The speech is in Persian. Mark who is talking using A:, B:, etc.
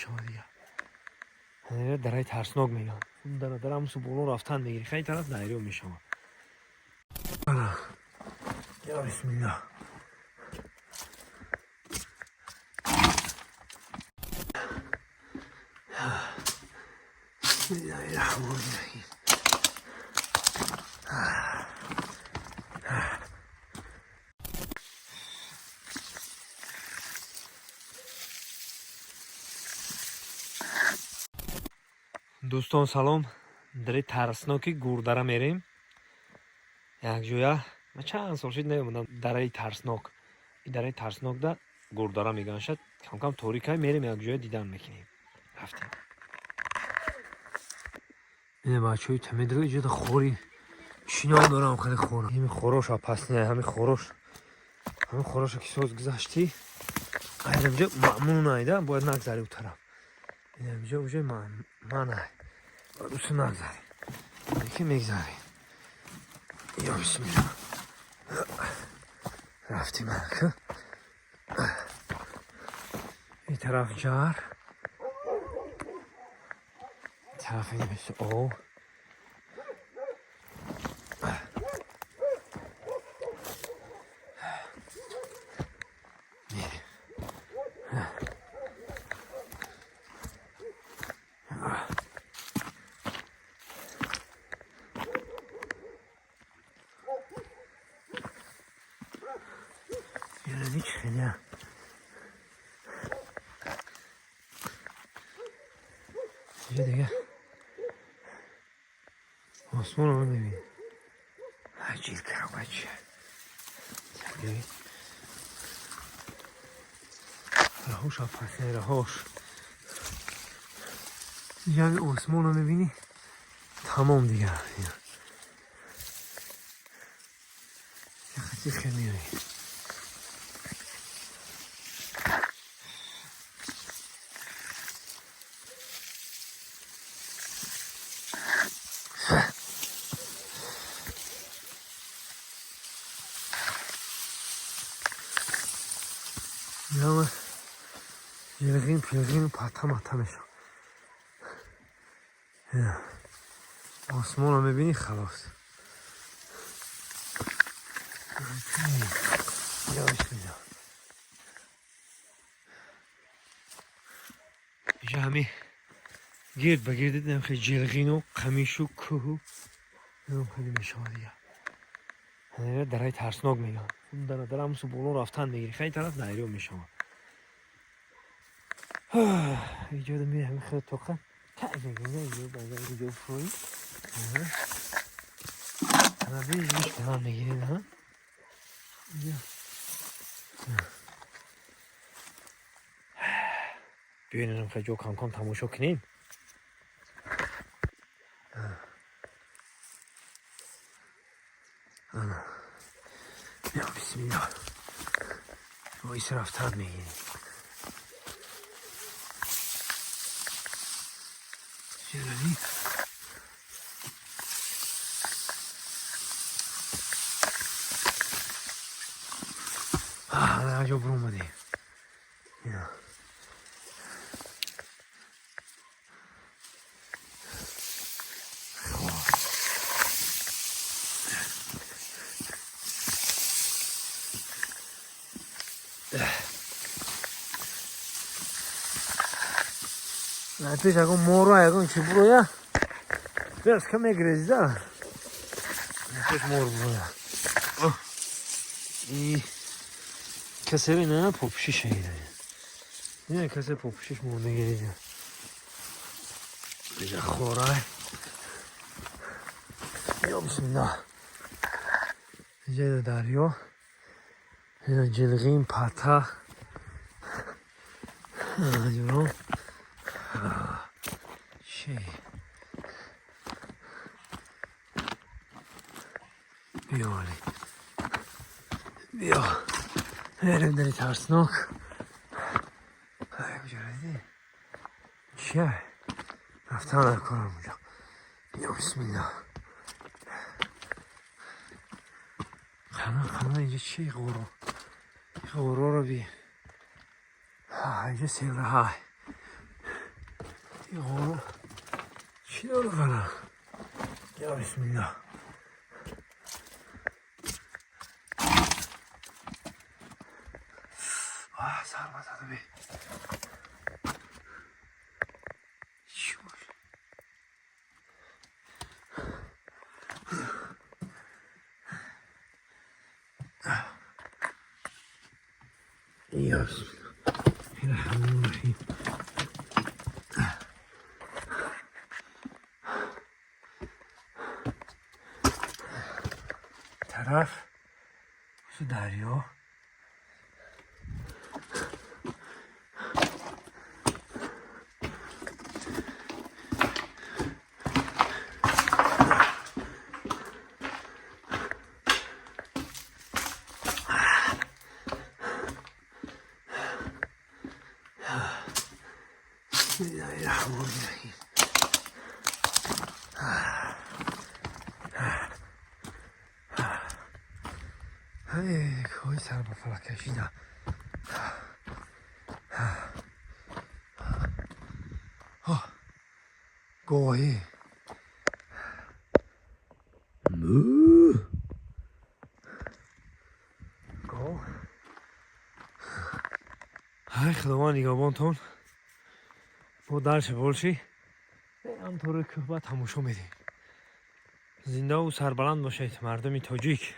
A: شما دیگه درای ترسناک میگن در همسو بولو رفتن میگیری خیلی طرف دایره میشم یا بسم الله بسم الله الرحمن الرحیم دوستان سلام در ترسناکی گوردره میریم یک جویا من چند سال شد نمیدونم درای ترسناک این درای ترسناک ده گوردره میگن شد کم کم توریکای میریم یک جویا دیدن میکنیم رفتیم اینه بچه های تمید رو ایجاد خوری چینا دارم خیلی خورم همین خوروش ها پس نه همین خوروش که سوز گذاشتی اینجا ممنون نایده باید نگذاری اون اینجا من باید اوسو نگذاری یکی میگذاری یا بسم الله رفتیم که این طرف جار این طرف این مثل او میریم یعنی خیلی اینجا دیگه آسمان رو ببین عجیب کرم بچه رهوش ها پسه رهوش دیگه اگه آسمان رو ببینی تمام دیگه خیلی خیلی میایی همه یلغین پیلغین پتا میشن آسمان رو میبینی خلاص یا بسم الله اینجا همین گرد بگرد دیدم خیلی جلغین و قمیش و کوه خیلی میشم دیگه درای ترسناک میگن در همسو بولو رفتن میگیری خیلی طرف دایره میشم اینجا دو میره همین خیلی توقع که میگن اینجا بازار اینجا فروی همه بیش به هم میگیرین ها اینجا بیاین خیلی جو کم کم تماشا کنیم یا بسم الله وایس رفتن میگیریم چرایی عجب برو اومدی پیش اگه مورو اگه چی برویا biraz kame grezdi ha. Çok mor bu ya. İyi. Keseri ne popşi şeydi. Yine keser popşi moruna geliyor. Bir khoray. Ya bismillah. اینجا دریا اینا جلغین پتا جلو چی بیا ولی بیا بریم داری ترسناک کجا رسیدی چیه رفتن نکنم اونجا یا بسم الله خانه اینجا چی غورو رو بی اینجا سیل های یا چی داره فلا؟ یا بسم الله. سرما زده بی چی باشه؟ یا بسم الله الرحمن الرحیم. طرف دریا بسم الله الرحمن الرحیم. کوی سر با فلک کشیدم. گواهی گوه های خداوند نگهبانتون با درش بولشی همطوری که باید تماشا میدیم. زنده و سربلند باشید مردم تاجیک.